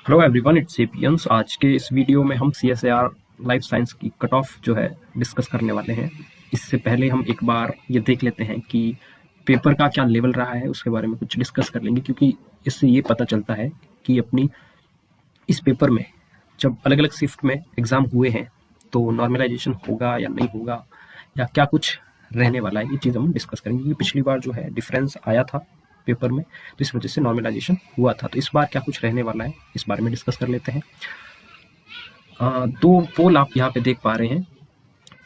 Hello everyone, it's sapiens. आज के इस वीडियो में हम CSIR लाइफ साइंस की कट ऑफ जो है डिस्कस करने वाले हैं। इससे पहले हम एक बार ये देख लेते हैं कि पेपर का क्या लेवल रहा है, उसके बारे में कुछ डिस्कस कर लेंगे, क्योंकि इससे ये पता चलता है कि अपनी इस पेपर में जब अलग अलग शिफ्ट में एग्ज़ाम हुए हैं तो नॉर्मलाइजेशन होगा या नहीं होगा, या क्या कुछ रहने वाला है, ये चीज़ हम डिस्कस करेंगे। क्योंकि पिछली बार जो है डिफरेंस आया था पेपर में, तो इस वजह से नॉर्मलाइजेशन हुआ था। तो इस बार क्या कुछ रहने वाला है, इस बारे में डिस्कस कर लेते हैं। दो पोल आप यहाँ पे देख पा रहे हैं,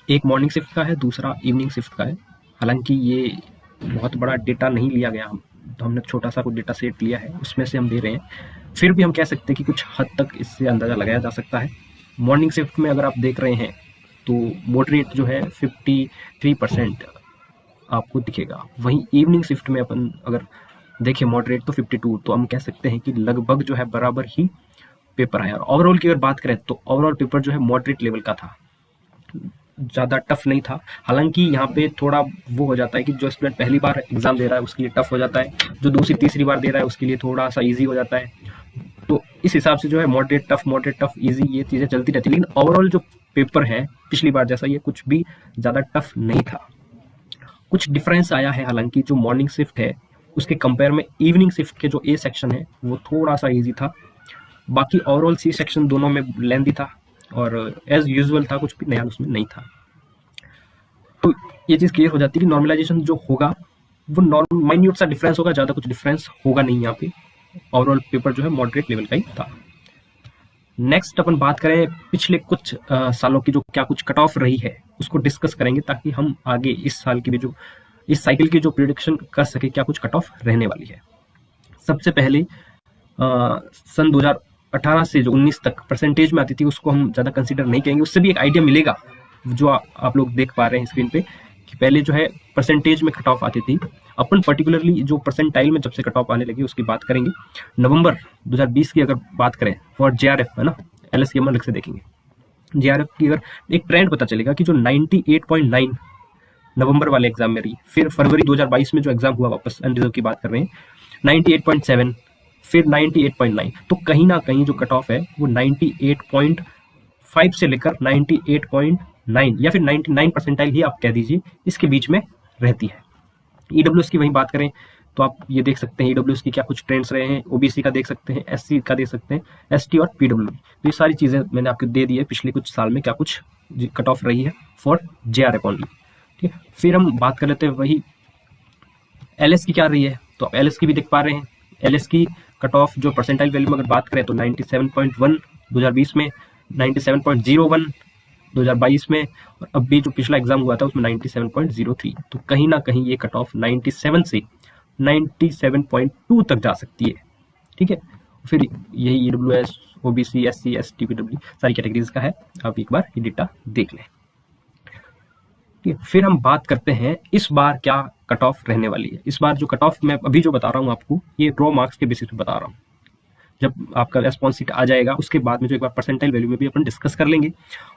एक मॉर्निंग शिफ्ट का है, दूसरा इवनिंग शिफ्ट का है। हालांकि ये बहुत बड़ा डेटा नहीं लिया गया, तो हमने छोटा सा कुछ डेटा सेट लिया है, उसमें से हम दे रहे हैं। फिर भी हम कह सकते हैं कि कुछ हद तक इससे अंदाज़ा लगाया जा सकता है। मॉर्निंग शिफ्ट में अगर आप देख रहे हैं तो मॉडरेट जो है 53% आपको दिखेगा। वहीं इवनिंग शिफ्ट में अपन अगर देखें मॉडरेट तो 52, तो हम कह सकते हैं कि लगभग जो है बराबर ही पेपर आया। और ओवरऑल की अगर बात करें तो ओवरऑल पेपर जो है मॉडरेट लेवल का था, ज़्यादा टफ नहीं था। हालांकि यहाँ पे थोड़ा वो हो जाता है कि जो स्टूडेंट पहली बार एग्जाम दे रहा है उसके लिए टफ हो जाता है, जो दूसरी तीसरी बार दे रहा है उसके लिए थोड़ा सा ईजी हो जाता है। तो इस हिसाब से जो है मॉडरेट टफ ईजी ये चीज़ें चलती रहती है। लेकिन ओवरऑल जो पेपर है पिछली बार जैसा ये कुछ भी ज़्यादा टफ नहीं था। कुछ डिफरेंस आया है, हालांकि जो मॉर्निंग शिफ्ट है उसके कंपेयर में इवनिंग शिफ्ट के जो ए सेक्शन है वो थोड़ा सा इजी था। बाकी ओवरऑल सी सेक्शन दोनों में लेंथी था और एज यूजुअल था, कुछ भी नया उसमें नहीं था। तो ये चीज़ क्लियर हो जाती है कि नॉर्मलाइजेशन जो होगा वो नॉर्मल माइन्यूट सा डिफरेंस होगा, ज़्यादा कुछ डिफरेंस होगा नहीं। यहाँ पे ओवरऑल पेपर जो है मॉडरेट लेवल का ही था। नेक्स्ट अपन बात करें पिछले कुछ सालों की जो क्या कुछ कट ऑफ रही है उसको डिस्कस करेंगे, ताकि हम आगे इस साल की भी जो इस साइकिल की जो प्रिडिक्शन कर सके क्या कुछ कट ऑफ रहने वाली है। सबसे पहले सन 2018 से जो 19 तक परसेंटेज में आती थी उसको हम ज़्यादा कंसीडर नहीं करेंगे, उससे भी एक आइडिया मिलेगा। जो आप लोग देख पा रहे हैं स्क्रीन पे कि पहले जो है परसेंटेज में कट ऑफ आती थी। अपन पर्टिकुलरली जो परसेंटाइल में जब से कट ऑफ आने लगी उसकी बात करेंगे। नवंबर 2020 की अगर बात करें फॉर JRF है ना, LS की हम अलग से देखेंगे। JRF की अगर एक ट्रेंड पता चलेगा कि जो 98.9 नवंबर वाले एग्जाम में रही, फिर फरवरी 2022 में जो एग्जाम हुआ वापस अनरिजर्व की बात कर रहे हैं 98.7, फिर 98.9, तो कहीं ना कहीं जो कट ऑफ है वो 98.5 से लेकर 98.9 या फिर 99 परसेंटाइल ही आप कह दीजिए, इसके बीच में रहती है। EWS की वहीं बात करें तो आप ये देख सकते हैं EWS की क्या कुछ ट्रेंड्स रहे हैं, OBC का देख सकते हैं, SC का देख सकते हैं, ST और PWD। तो ये सारी चीज़ें मैंने आपको दे दी है पिछले कुछ साल में क्या कुछ कट ऑफ रही है फॉर JRF ओनली। ठीक है, फिर हम बात कर लेते हैं वही LS की क्या रही है। तो आप LS की भी देख पा रहे हैं। LS की कट ऑफ जो परसेंटाइल वैल्यू में अगर बात करें तो 97.1 2020 में, 97.01 2022 में, और अभी जो पिछला एग्जाम हुआ था उसमें 97.03। तो कहीं ना कहीं ये कट ऑफ 97 से 97.2 तक जा सकती है। ठीक है, फिर यही EWS, OBC, SC, ST, PWD सारी कैटेगरीज का है, आप एक बार ये डेटा देख लें। फिर हम बात करते हैं इस बार क्या कट ऑफ रहने वाली है। इस बार जो कट ऑफ मैं अभी जो बता रहा हूँ आपको, ये रॉ मार्क्स के बेसिस पे बता रहा हूँ। जब आपका रेस्पॉन्स शीट आ जाएगा उसके बाद में जो एक बार परसेंटाइल वैल्यू में भी अपन डिस्कस कर लेंगे।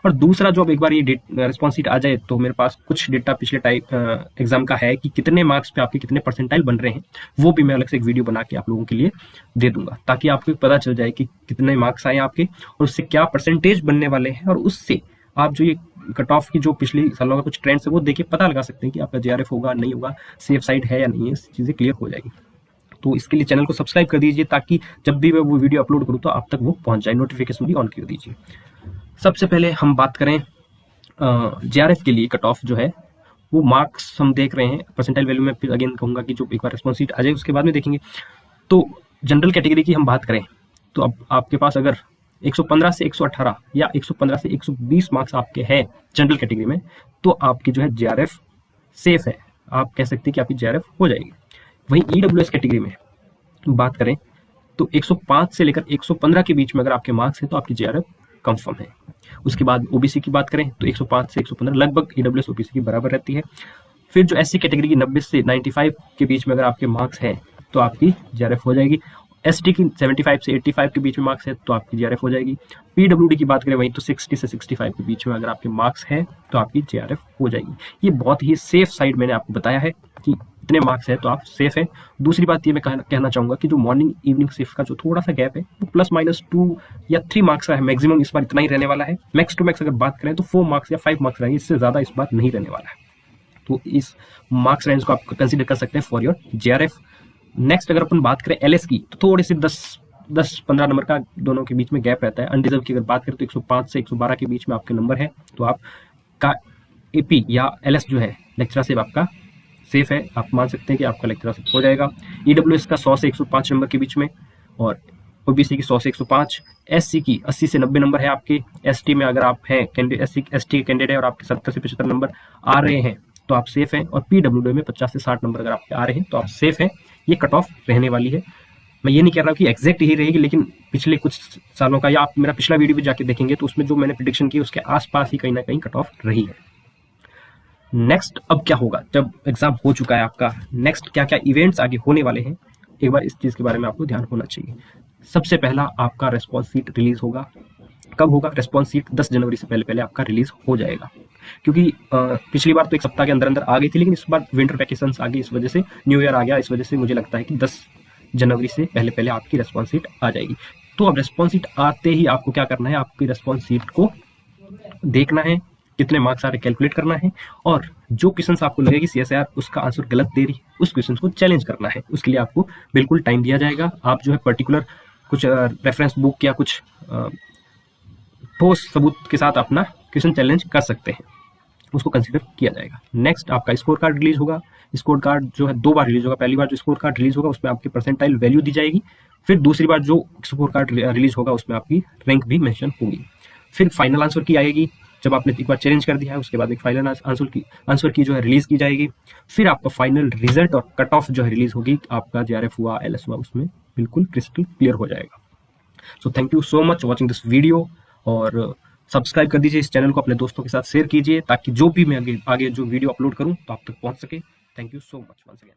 और दूसरा जो अब एक बार ये रेस्पॉन्स शीट आ जाए तो मेरे पास कुछ डेटा पिछले टाइप एग्जाम का है कि कितने मार्क्स पे आपके कितने परसेंटाइल बन रहे हैं, वो भी मैं अलग से एक वीडियो बना के आप लोगों के लिए दे दूंगा, ताकि आपको पता चल जाए कि कितने मार्क्स आए आपके और उससे क्या परसेंटेज बनने वाले हैं। और उससे आप जो ये कट ऑफ की जो पिछली सालों का कुछ ट्रेंड्स है वो देख के पता लगा सकते हैं कि आपका JRF होगा नहीं होगा, सेफ साइड है या नहीं है, चीज़ें क्लियर हो जाएगी। तो इसके लिए चैनल को सब्सक्राइब कर दीजिए, ताकि जब भी मैं वो वीडियो अपलोड करूँ तो आप तक वो पहुंच जाए, नोटिफिकेशन भी ऑन कर दीजिए। सबसे पहले हम बात करें JRF के लिए कट ऑफ जो है वो मार्क्स हम देख रहे हैं परसेंटाइल वैल्यू में। फिर अगेन कहूँगा कि जो एक बार रेस्पॉन्स शीट आ जाए उसके बाद में देखेंगे। तो जनरल कैटेगरी की हम बात करें तो अब आपके पास अगर 115 से 118 या 115 से 120 मार्क्स आपके हैं जनरल कैटेगरी में, तो आपकी जो है JRF सेफ है, आप कह सकते हैं कि आपकी JRF हो जाएगी। वहीं EWS कैटेगरी में बात करें तो 105 से लेकर 115 के बीच में अगर आपके मार्क्स हैं तो आपकी JRF कंफर्म है। उसके बाद OBC की बात करें तो 105 से 115 लगभग EWS OBC की बराबर रहती है। फिर जो SC कैटेगरी की 90 से 95 के बीच में अगर आपके मार्क्स हैं तो आपकी JRF हो जाएगी। ST की 75 से 85 के बीच में मार्क्स है तो आपकी JRF हो जाएगी। PWD की बात करें वहीं तो 60 से 65 के बीच में अगर आपके मार्क्स हैं तो आपकी JRF हो जाएगी। ये बहुत ही सेफ साइड मैंने आपको बताया है कि इतने मार्क्स है तो आप सेफ है। दूसरी बात ये मैं कहना चाहूंगा कि जो मॉर्निंग इवनिंग शिफ्ट का जो थोड़ा सा गैप है वो +-2 या 3 मार्क्स का है, मैक्सिमम इस बार इतना ही रहने वाला है। मैक्स टू मैक्स अगर बात करें तो 4 मार्क्स या 5 मार्क्स रहेंगे, इससे ज्यादा इस बार नहीं रहने वाला है। तो इस मार्क्स रेंज को आप कंसीडर कर सकते हैं फॉर योर JRF। नेक्स्ट अगर अपन बात करें LS की तो थोड़ी सी 10-15 नंबर का दोनों के बीच में गैप रहता है। अनरिजर्व की अगर बात करें तो 105 से 112 के बीच में आपके नंबर है, तो आपका AP या LS जो है लेक्चरशिप आपका सेफ है, आप मान सकते हैं कि आपका लेक्चरशिप हो जाएगा। EWS का 100 से 105 नंबर के बीच में, और OBC की 100 से 105, SC की 80 से 90 नंबर है आपके। ST में अगर आप हैं ST के कैंडिडेट है और आपके 70 से 75 नंबर आ रहे हैं तो आप सेफ हैं, और PWD में 50 से 60 नंबर अगर आपके आ रहे हैं तो आप सेफ हैं। ये कट ऑफ रहने वाली है। मैं ये नहीं कह रहा हूँ कि एग्जैक्ट ही रहेगी, लेकिन पिछले कुछ सालों का, या आप मेरा पिछला वीडियो भी जाके देखेंगे तो उसमें जो मैंने प्रिडिक्शन की उसके आसपास ही कहीं ना कहीं कट ऑफ रही है। नेक्स्ट अब क्या होगा जब एग्जाम हो चुका है आपका, नेक्स्ट क्या क्या इवेंट्स आगे होने वाले हैं, एक बार इस चीज के बारे में आपको ध्यान होना चाहिए। सबसे पहला आपका रेस्पॉन्स शीट रिलीज होगा। कब होगा? रेस्पॉन्स शीट 10 जनवरी से पहले आपका रिलीज हो जाएगा, क्योंकि पिछली बार तो एक सप्ताह के अंदर अंदर आ गई थी, लेकिन इस बार विंटर वैकेशंस आ गई, इस वजह से न्यू ईयर आ गया, इस वजह से मुझे लगता है कि 10 जनवरी से पहले आपकी रेस्पॉन्स शीट आ जाएगी। तो अब रेस्पॉन्स शीट आते ही आपको क्या करना है, आपकी रेस्पॉन्स शीट को देखना है, कितने मार्क्स आ रहे कैलकुलेट करना है, और जो क्वेश्चन आपको लगेगी CSIR उसका आंसर गलत दे रही, उस क्वेश्चन को चैलेंज करना है। उसके लिए आपको बिल्कुल टाइम दिया जाएगा। आप जो है पर्टिकुलर कुछ रेफरेंस बुक या कुछ ठोस सबूत के साथ अपना क्वेश्चन चैलेंज कर सकते हैं, उसको कंसीडर किया जाएगा। नेक्स्ट आपका स्कोर कार्ड रिलीज होगा। स्कोर कार्ड जो है 2 बार रिलीज होगा। पहली बार जो स्कोर कार्ड रिलीज होगा उसमें आपकी परसेंटाइल वैल्यू दी जाएगी, फिर दूसरी बार जो स्कोर कार्ड रिलीज होगा उसमें आपकी रैंक भी मेंशन होगी। फिर फाइनल आंसर की आएगी, जब आपने एक बार चैलेंज कर दिया है उसके बाद एक फाइनल आंसर की जो है रिलीज की जाएगी। फिर आपका फाइनल रिजल्ट और कट ऑफ जो है रिलीज होगी, आपका JRF हुआ LS हुआ उसमें बिल्कुल क्रिस्टल क्लियर हो जाएगा। So thank you so much watching this video, और सब्सक्राइब कर दीजिए इस चैनल को, अपने दोस्तों के साथ शेयर कीजिए ताकि जो भी मैं आगे जो वीडियो अपलोड करूं तो आप तक पहुंच सके। Thank you so much once again.